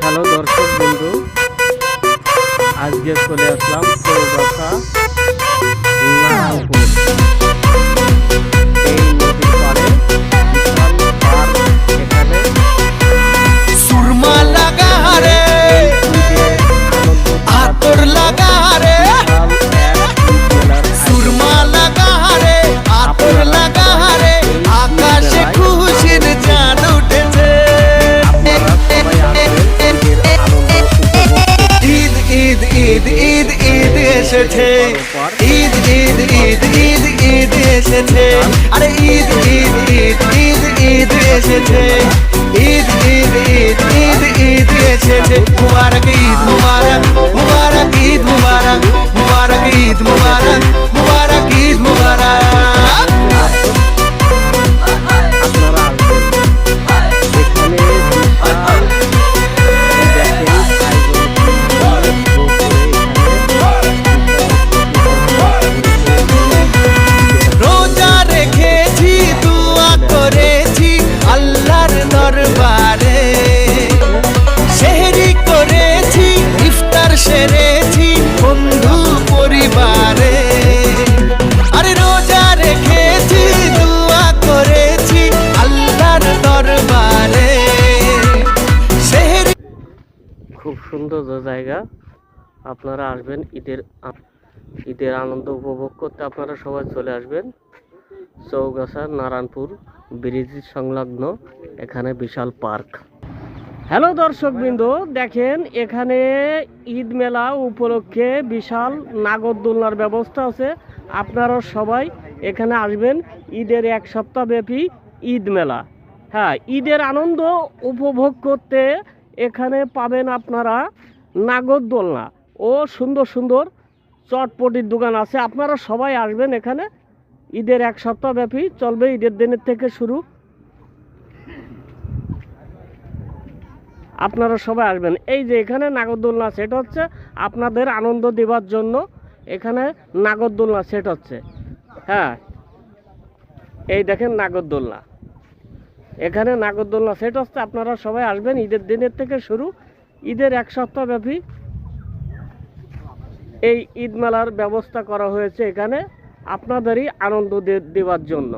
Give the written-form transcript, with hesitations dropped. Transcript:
Hello দর্শক বন্ধু, আজকে চলে আসলাম চৌগাছা নারায়ণপুর। এই নদীর পাড়ে বিশাল পার্ক। এখানে সুরমা লাগা রে, আতর লাগা রে, সুরমা লাগা রে, আতর লাগা রে, আকাশে খুশির চাঁদ উঠেছে। ঈদ ঈদ ঈদ ঈদ ঈদ এসেছে, ঈদ ঈদ ঈদ ঈদ ঈদ এসেছে, আরে ঈদ ঈদ ঈদ ঈদ ঈদ এসেছে, ঈদ ঈদ ঈদ ঈদ ঈদ এসেছে। মুবারক ঈদ মুবারক, মুবারক ঈদ মুবারক, মুবারক ঈদ মুবারক, মুবারক ঈদ মুবারক। রোজা রেখেছি, দোয়া করেছি আল্লাহর দরবারে, সেহরি করেছি, ইফতার সেরেছি বন্ধু পরিবারে। আরে রোজা রেখেছি, দোয়া করেছি আল্লাহর দরবারে, সেহরি। খুব সুন্দর জায়গা। আপনারা আসবেন ঈদের আনন্দ উপভোগ করতে। আপনারা সবাই চলে আসবেন চৌগাছা নারায়ণপুর ব্রিজ সংলগ্ন এখানে বিশাল পার্ক। হ্যালো দর্শকবৃন্দ, দেখেন এখানে ঈদ মেলা উপলক্ষে বিশাল নাগরদোলনার ব্যবস্থা আছে। আপনারা সবাই এখানে আসবেন। ঈদের এক সপ্তাহ ব্যাপী ঈদ মেলা। হ্যাঁ, ঈদের আনন্দ উপভোগ করতে এখানে পাবেন আপনারা নাগরদোলনা ও সুন্দর সুন্দর চটপটির দোকান আছে। আপনারা সবাই আসবেন এখানে। ঈদের এক সপ্তাহ ব্যাপী চলবে, ঈদের দিনের থেকে শুরু। আপনারা সবাই আসবেন। এই যে এখানে নাগরদোলনা সেট হচ্ছে আপনাদের আনন্দ দেওয়ার জন্য। এখানে নাগরদোলনা সেট হচ্ছে। হ্যাঁ, এই দেখেন নাগরদোলনা, এখানে নাগরদোলনা সেট হচ্ছে। আপনারা সবাই আসবেন। ঈদের দিনের থেকে শুরু, ঈদের এক সপ্তাহ ব্যাপী এই ঈদ মেলার ব্যবস্থা করা হয়েছে এখানে আপনাদেরই আনন্দ দেওয়ার জন্য।